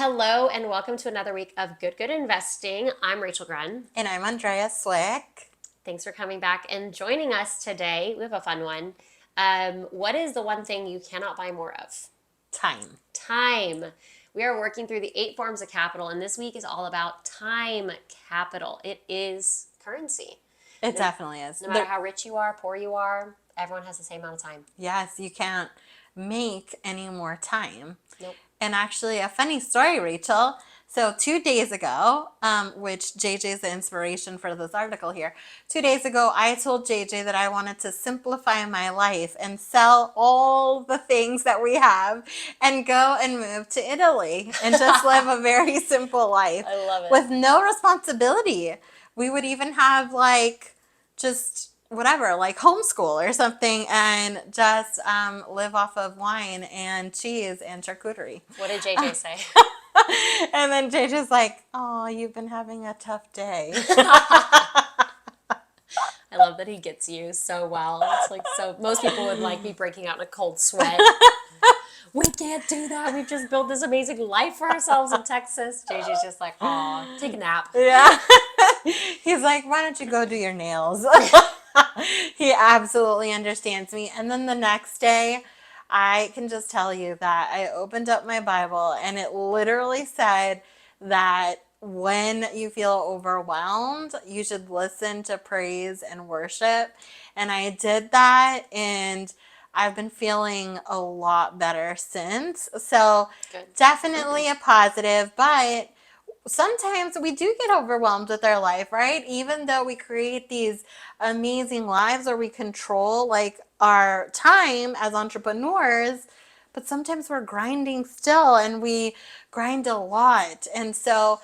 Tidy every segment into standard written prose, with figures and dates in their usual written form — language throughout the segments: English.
Hello and welcome to another week of GoodGood Investing. I'm Rachel Grunn. And I'm Andrea Cwik. Thanks for coming back and joining us today. We have a fun one. What is the one thing you cannot buy more of? Time. Time. We are working through the 8 forms of capital, and this week is all about time capital. It is currency. It definitely is. No matter how rich you are, poor you are, everyone has the same amount of time. Yes, you can't make any more time. Nope. And actually, a funny story, Rachel. So 2 days ago, which JJ is the inspiration for this article here. 2 days ago, I told JJ that I wanted to simplify my life and sell all the things that we have and go and move to Italy and just live a very simple life. I love it. With no responsibility. We would even have just whatever, like homeschool or something, and just live off of wine and cheese and charcuterie. What did JJ say? And then JJ's like, "Oh, you've been having a tough day." I love that he gets you so well. It's like so most people would be breaking out in a cold sweat. We can't do that. We've just built this amazing life for ourselves in Texas. JJ's just like, "Aw, take a nap." Yeah. He's like, "Why don't you go do your nails?" He absolutely understands me. And then the next day, I can just tell you that I opened up my Bible and it literally said that when you feel overwhelmed, you should listen to praise and worship. And I did that, and I've been feeling a lot better since. So Good. definitely a positive, but sometimes we do get overwhelmed with our life, right? Even though we create these amazing lives or we control our time as entrepreneurs, but sometimes we're grinding still and we grind a lot. And so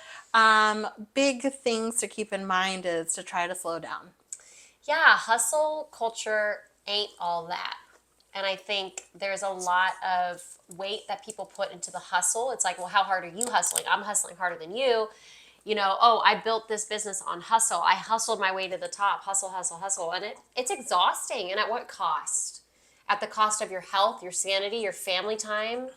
big things to keep in mind is to try to slow down. Yeah, hustle culture ain't all that. And I think there's a lot of weight that people put into the hustle. It's like, well, how hard are you hustling? I'm hustling harder than you. Oh, I built this business on hustle. I hustled my way to the top. Hustle, hustle, hustle. And it's exhausting. And at what cost? At the cost of your health, your sanity, your family time,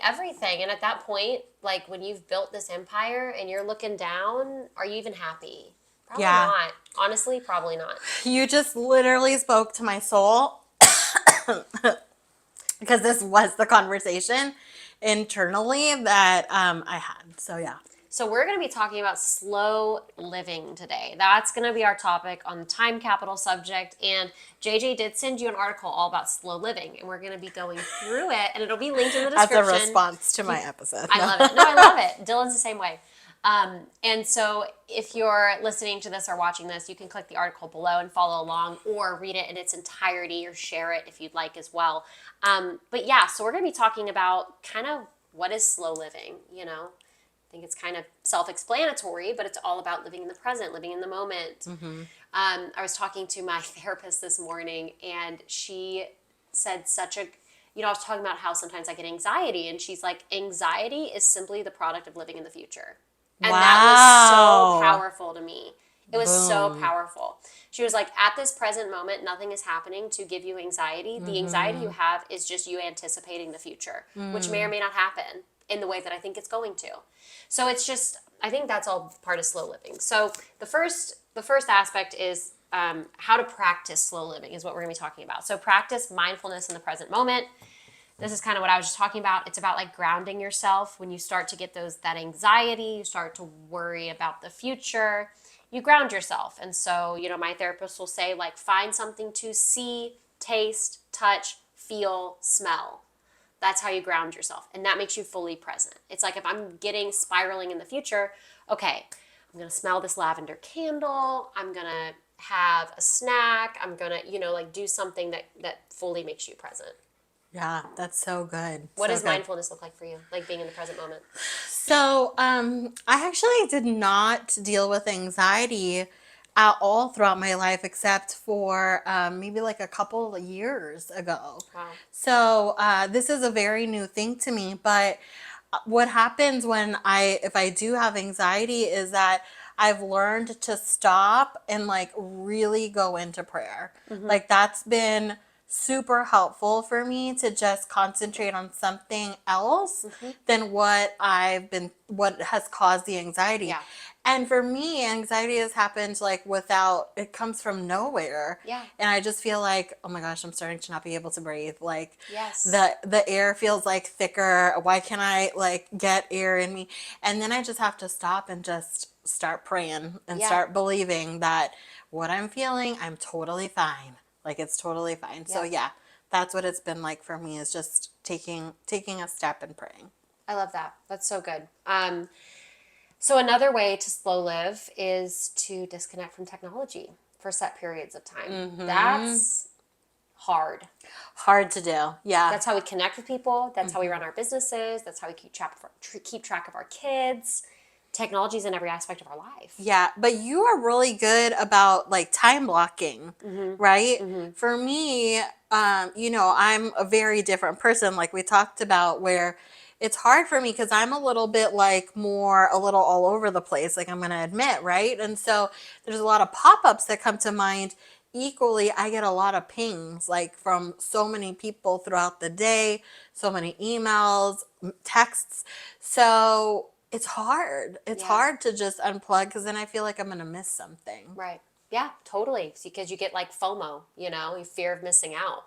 everything. And at that point, when you've built this empire and you're looking down, are you even happy? Probably not. Honestly, probably not. You just literally spoke to my soul. Because this was the conversation internally that I had. So, yeah. So we're going to be talking about slow living today. That's going to be our topic on the time capital subject. And JJ did send you an article all about slow living, and we're going to be going through it, and it'll be linked in the description. As a response to my episode. I love it. No, I love it. Dylan's the same way. And so if you're listening to this or watching this, you can click the article below and follow along, or read it in its entirety, or share it if you'd like as well. But yeah, so we're going to be talking about kind of what is slow living, I think it's kind of self-explanatory, but it's all about living in the present, living in the moment. Mm-hmm. I was talking to my therapist this morning, and she said I was talking about how sometimes I get anxiety, and she's like, anxiety is simply the product of living in the future. And that was so powerful to me. It was so powerful. She was like, at this present moment, nothing is happening to give you anxiety. The anxiety you have is just you anticipating the future, which may or may not happen in the way that I think it's going to. So it's just, I think that's all part of slow living. So the first aspect is how to practice slow living is what we're going to be talking about. So practice mindfulness in the present moment. This is kind of what I was just talking about. It's about grounding yourself. When you start to get that anxiety, you start to worry about the future, you ground yourself. And so, my therapist will say, find something to see, taste, touch, feel, smell. That's how you ground yourself. And that makes you fully present. It's like if I'm spiraling in the future, okay, I'm going to smell this lavender candle. I'm going to have a snack. I'm going to, do something that fully makes you present. Yeah, that's so good. What does mindfulness look like for you? Being in the present moment? So, I actually did not deal with anxiety at all throughout my life, except for maybe a couple of years ago. Wow. So this is a very new thing to me. But what happens if I do have anxiety is that I've learned to stop and really go into prayer. Mm-hmm. That's been super helpful for me to just concentrate on something else than what has caused the anxiety. Yeah. And for me, anxiety has happened like without, it comes from nowhere. Yeah. And I just feel like, oh my gosh, I'm starting to not be able to breathe. Like Yes. the air feels like thicker. Why can't I like get air in me? And then I just have to stop and just start praying and Yeah. start believing that what I'm feeling, I'm totally fine. Like it's totally fine. So yeah, that's what it's been like for me, is just taking a step and praying. I love that. That's so good. So another way to slow live is to disconnect from technology for set periods of time. That's hard. Hard to do. Yeah. That's how we connect with people. That's how we run our businesses. That's how we keep track of our kids. Technology is in every aspect of our life. Yeah, but you are really good about like time blocking, right? For me, I'm a very different person, like we talked about, where it's hard for me because I'm a little bit like a little all over the place, like I'm going to admit, right? And so there's a lot of pop-ups that come to mind. Equally, I get a lot of pings like from so many people throughout the day, so many emails, texts. So it's hard. It's hard to just unplug because then I feel like I'm going to miss something. Right. Yeah, totally. Because you get like FOMO, you fear of missing out.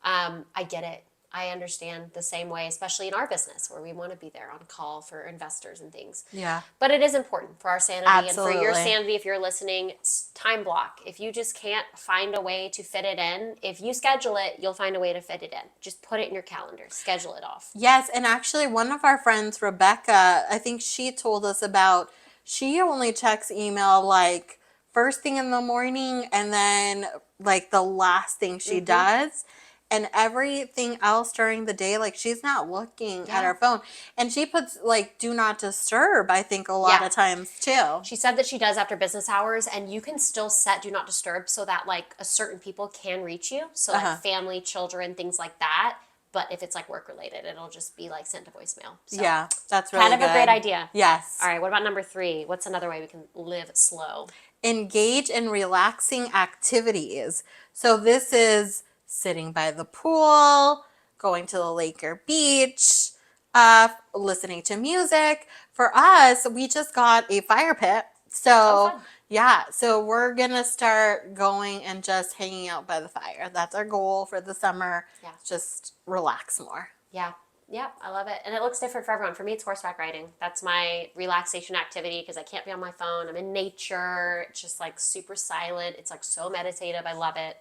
I get it. I understand the same way, especially in our business where we want to be there on call for investors and things. Yeah. But it is important for our sanity Absolutely. and for your sanity if you're listening. Time block. If you just can't find a way to fit it in, if you schedule it, you'll find a way to fit it in. Just put it in your calendar. Schedule it off. Yes, and actually one of our friends, Rebecca, I think she told us about, she only checks email like first thing in the morning and then like the last thing she does. And everything else during the day, like she's not looking at her phone. And she puts like do not disturb, I think, a lot of times too. She said that she does after business hours, and you can still set do not disturb so that like a certain people can reach you. So like family, children, things like that. But if it's like work related, it'll just be like sent to voicemail. So yeah, that's really kind of a great idea. Yes. All right, what about number 3? What's another way we can live slow? Engage in relaxing activities. So this is sitting by the pool, going to the lake or beach, listening to music. For us, we just got a fire pit. So fun. yeah, so we're going to start going and just hanging out by the fire. That's our goal for the summer. Yeah. Just relax more. Yeah. Yeah, I love it. And it looks different for everyone. For me, it's horseback riding. That's my relaxation activity because I can't be on my phone. I'm in nature. It's just like super silent. It's like so meditative. I love it.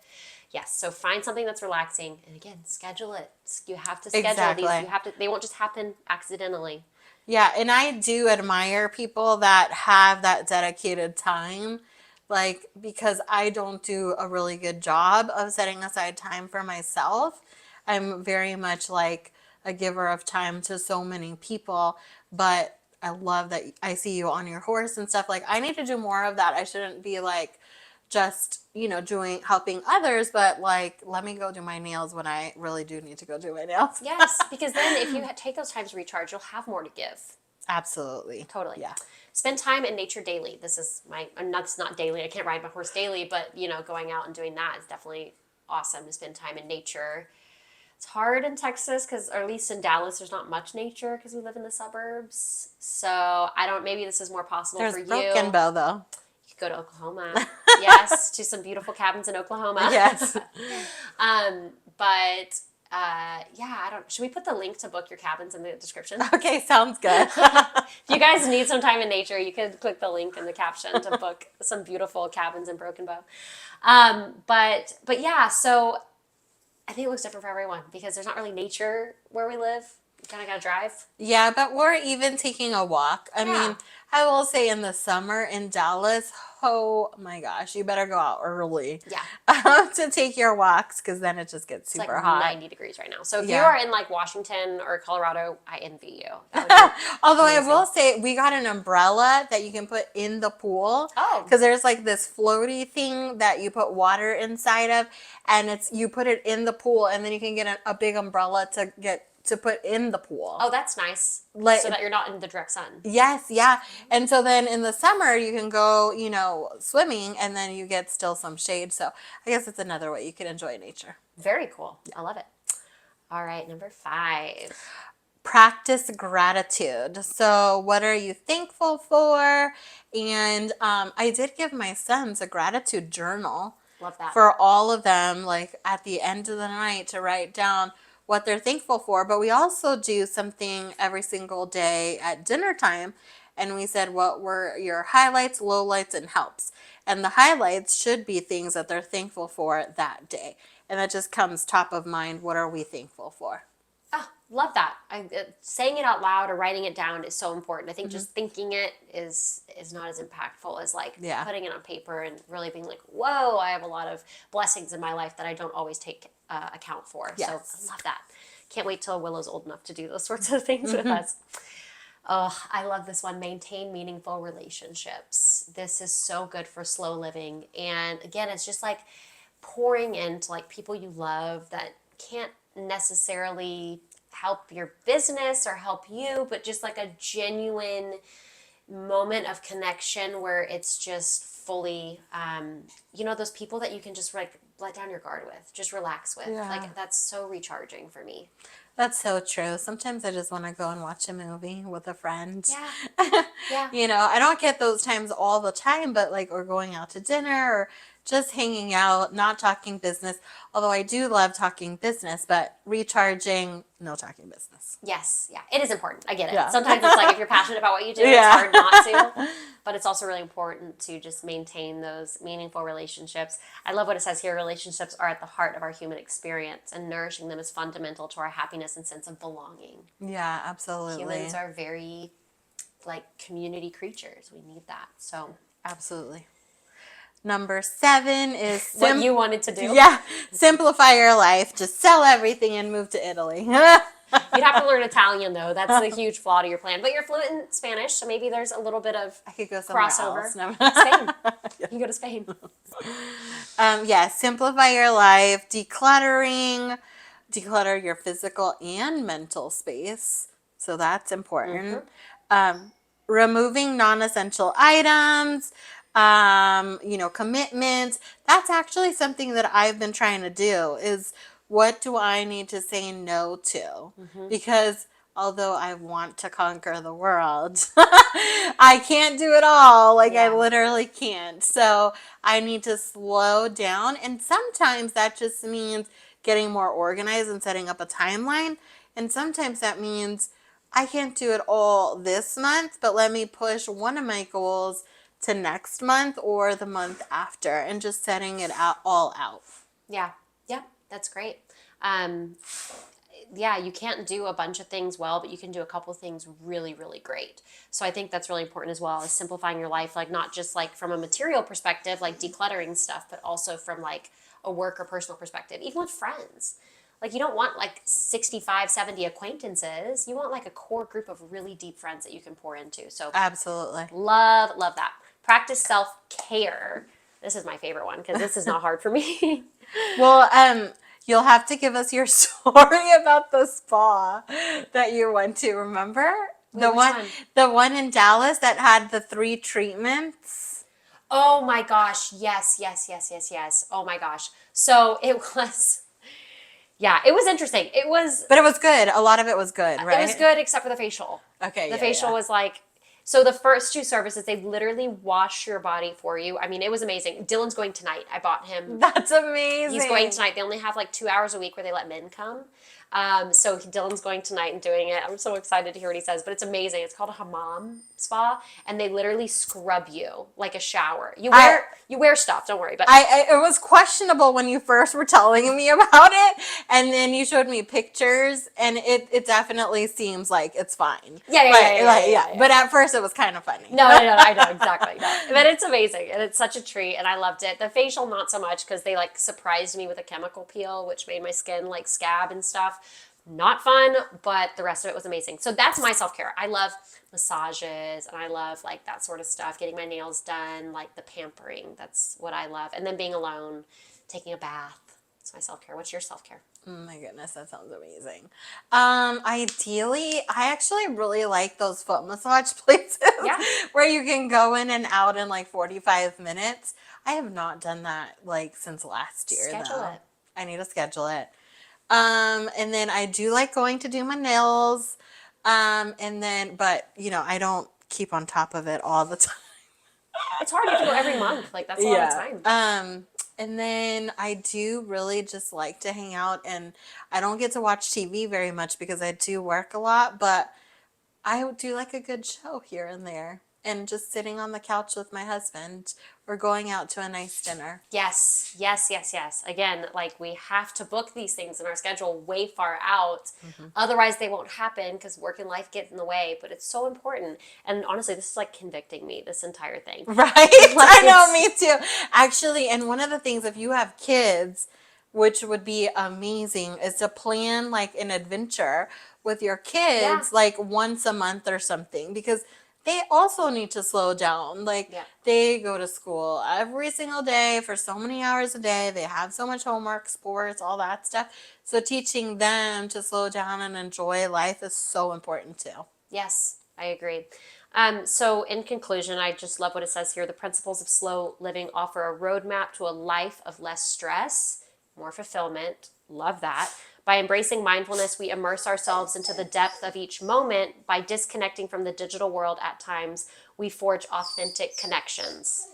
Yes, so find something that's relaxing. And again, schedule it. You have to schedule these. You have to. They won't just happen accidentally. Yeah, and I do admire people that have that dedicated time, like, because I don't do a really good job of setting aside time for myself. I'm very much like a giver of time to so many people, but I love that I see you on your horse and stuff. Like, I need to do more of that. I shouldn't be like just, helping others, but like, let me go do my nails when I really do need to go do my nails. Yes, because then if you take those times to recharge, you'll have more to give. Absolutely. Totally. Yeah. Spend time in nature daily. This is that's not daily. I can't ride my horse daily, but going out and doing that is definitely awesome to spend time in nature. It's hard in Texas or at least in Dallas, there's not much nature because we live in the suburbs. So maybe this is more possible for you. There's Broken Bow though. You could go to Oklahoma. Yes, to some beautiful cabins in Oklahoma. Yes. I don't. Should we put the link to book your cabins in the description? Okay, sounds good. If you guys need some time in nature, you could click the link in the caption to book some beautiful cabins in Broken Bow. But yeah, so I think it looks different for everyone because there's not really nature where we live. You kind of got to drive. Yeah, but we're even taking a walk. I mean, I will say in the summer in Dallas, oh my gosh, you better go out early. Yeah. To take your walks because then it just gets super like hot. 90 degrees right now. So if you are in like Washington or Colorado, I envy you. Although amazing. I will say we got an umbrella that you can put in the pool. Oh. Because there's like this floaty thing that you put water inside of and you put it in the pool and then you can get a big umbrella to get to put in the pool. Oh, that's nice. Like- so that you're not in the direct sun. Yes, yeah. And so then in the summer you can go, you know, swimming, and then you get still some shade. So I guess it's another way you can enjoy nature. Very cool. I love it. All right, number 5. Practice gratitude. So what are you thankful for? And I did give my sons a gratitude journal. Love that. For all of them, like at the end of the night, to write down what they're thankful for. But we also do something every single day at dinner time. And we said, what were your highlights, lowlights, and helps? And the highlights should be things that they're thankful for that day. And that just comes top of mind. What are we thankful for? Oh, love that. Saying it out loud or writing it down is so important. I think just thinking it is not as impactful as like putting it on paper and really being like, whoa, I have a lot of blessings in my life that I don't always take account for. Yes. So I love that. Can't wait till Willow's old enough to do those sorts of things with us. Oh, I love this one. Maintain meaningful relationships. This is so good for slow living. And again, it's just like pouring into like people you love that can't necessarily help your business or help you, but just like a genuine moment of connection where it's just fully, you know, those people that you can just like let down your guard with, just relax with. Yeah. Like that's so recharging for me. That's so true. Sometimes I just want to go and watch a movie with a friend. Yeah. Yeah. You know, I don't get those times all the time, but like, or going out to dinner or just hanging out, not talking business. Although I do love talking business, but recharging, no talking business. Yes, yeah, it is important. I get it. Yeah. Sometimes it's like if you're passionate about what you do, it's Yeah. hard not to. But it's also really important to just maintain those meaningful relationships. I love what it says here. Relationships are at the heart of our human experience, and nourishing them is fundamental to our happiness and sense of belonging. Yeah, absolutely. Humans are very like community creatures. We need that. So Absolutely. Number 7 is what you wanted to do. Yeah, simplify your life. Just sell everything and move to Italy. You'd have to learn Italian though. That's a huge flaw to your plan. But you're fluent in Spanish, so maybe there's a little bit of I could go somewhere crossover. else. No. Spain. You can go to Spain. Yeah, simplify your life, declutter your physical and mental space. So that's important. Removing non-essential items, you know, commitments. That's actually something that I've been trying to do is what do I need to say no to? Because although I want to conquer the world, I can't do it all. Like I literally can't. So I need to slow down. And sometimes that just means getting more organized and setting up a timeline. And sometimes that means I can't do it all this month, but let me push one of my goals to next month or the month after and just setting it all out. Yeah, that's great. Yeah, you can't do a bunch of things well, but you can do a couple things really, really great. So I think that's really important as well, is simplifying your life, like not just like from a material perspective, like decluttering stuff, but also from like a work or personal perspective, even with friends. Like you don't want like 65, 70 acquaintances. You want like a core group of really deep friends that you can pour into. So Absolutely. love that. Practice self-care. This is my favorite one because this is not hard for me. Well, you'll have to give us your story about the spa that you went to, remember? Wait, which one? The one in Dallas that had the 3 treatments. Oh my gosh. Yes. Oh my gosh. So it was, it was interesting. But it was good. A lot of it was good, right? It was good except for the facial. Okay. The facial was like, so the first 2 services, they literally wash your body for you. I mean, it was amazing. Dylan's going tonight. I bought him. That's amazing. He's going tonight. They only have like 2 hours a week where they let men come. So Dylan's going tonight and doing it. I'm so excited to hear what he says, but it's amazing. It's called a hammam spa, and they literally scrub you like a shower. You wear stuff, don't worry. But it was questionable when you first were telling me about it, and then you showed me pictures, and it definitely seems like it's fine. Yeah. But at first it was kind of funny. No, I know, exactly. No. But it's amazing, and it's such a treat, and I loved it. The facial, not so much, because they like surprised me with a chemical peel, which made my skin like scab and stuff. Not fun, but the rest of it was amazing. So that's my self-care. I love massages, and I love like that sort of stuff, getting my nails done, like the pampering. That's what I love. And then being alone, taking a bath. It's my self-care. What's your self-care? Oh my goodness, that sounds amazing. Ideally, I actually really like those foot massage places Yeah. where you can go in and out in like 45 minutes. I have not done that like since last year Schedule though. it. I need to schedule it. And then I do like going to do my nails. And then, but you know, I don't keep on top of it all the time. It's hard. You have to go every month. Like, that's a lot of Yeah. time. And then I do really just like to hang out, and I don't get to watch TV very much because I do work a lot, but I do like a good show here and there. And just sitting on the couch with my husband or going out to a nice dinner. Yes, yes, yes, yes. Again, like we have to book these things in our schedule way far out. Otherwise, they won't happen because work and life get in the way. But it's so important. And honestly, this is like convicting me, this entire thing. Right? Like, I know, me too. Actually, and one of the things, if you have kids, which would be amazing, is to plan like an adventure with your Yeah. kids like once a month or something, because they also need to slow down. Like Yeah. they go to school every single day for so many hours a day. They have so much homework, sports, all that stuff. So teaching them to slow down and enjoy life is so important too. Yes, I agree. So, in conclusion, I just love what it says here. The principles of slow living offer a roadmap to a life of less stress, more fulfillment. Love that. By embracing mindfulness, we immerse ourselves into the depth of each moment. By disconnecting from the digital world at times, we forge authentic connections.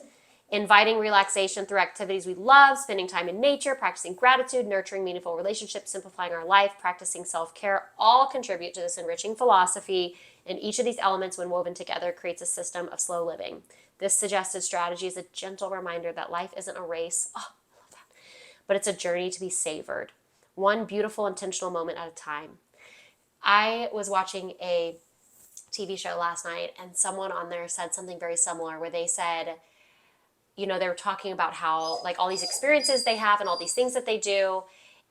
Inviting relaxation through activities we love, spending time in nature, practicing gratitude, nurturing meaningful relationships, simplifying our life, practicing self care all contribute to this enriching philosophy. And each of these elements, when woven together, creates a system of slow living. This suggested strategy is a gentle reminder that life isn't a race. Oh, I love that. But it's a journey to be savored, one beautiful, intentional moment at a time. I was watching a TV show last night, and someone on there said something very similar where they said, you know, they were talking about how like all these experiences they have and all these things that they do.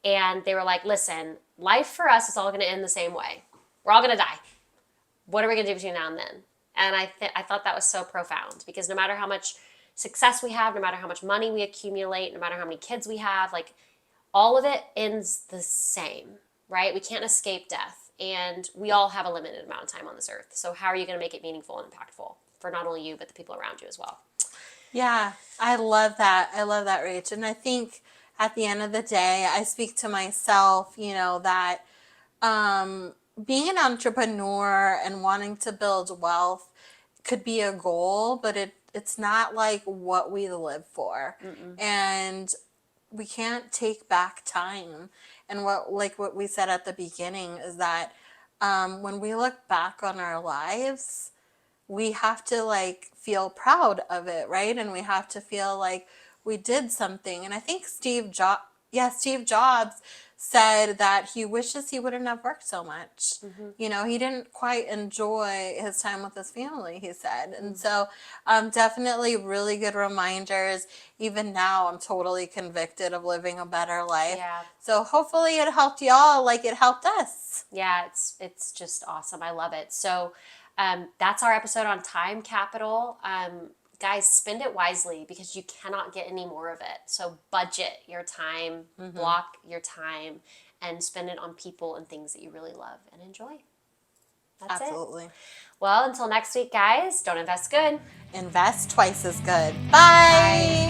And they were like, listen, life for us is all going to end the same way. We're all going to die. What are we going to do between now and then? And I thought that was so profound because no matter how much success we have, no matter how much money we accumulate, no matter how many kids we have, like all of it ends the same, right? We can't escape death. And we all have a limited amount of time on this earth. So how are you going to make it meaningful and impactful for not only you, but the people around you as well? Yeah, I love that. I love that, Rach. And I think at the end of the day, I speak to myself, you know, that being an entrepreneur and wanting to build wealth could be a goal, but it's not like what we live for. Mm-mm. And we can't take back time. And what we said at the beginning is that when we look back on our lives, we have to like feel proud of it, right? And we have to feel like we did something. And I think Steve Jobs said that he wishes he wouldn't have worked so much. Mm-hmm. You know, he didn't quite enjoy his time with his family, he said. And Mm-hmm. so definitely really good reminders. Even now, I'm totally convicted of living a better life. Yeah. So hopefully it helped y'all like it helped us. Yeah, it's just awesome. I love it. So that's our episode on time capital. Guys, spend it wisely because you cannot get any more of it. So budget your time, block your time, and spend it on people and things that you really love and enjoy. That's Absolutely. it. Well, until next week, guys, don't invest good. Invest twice as good. Bye. Bye.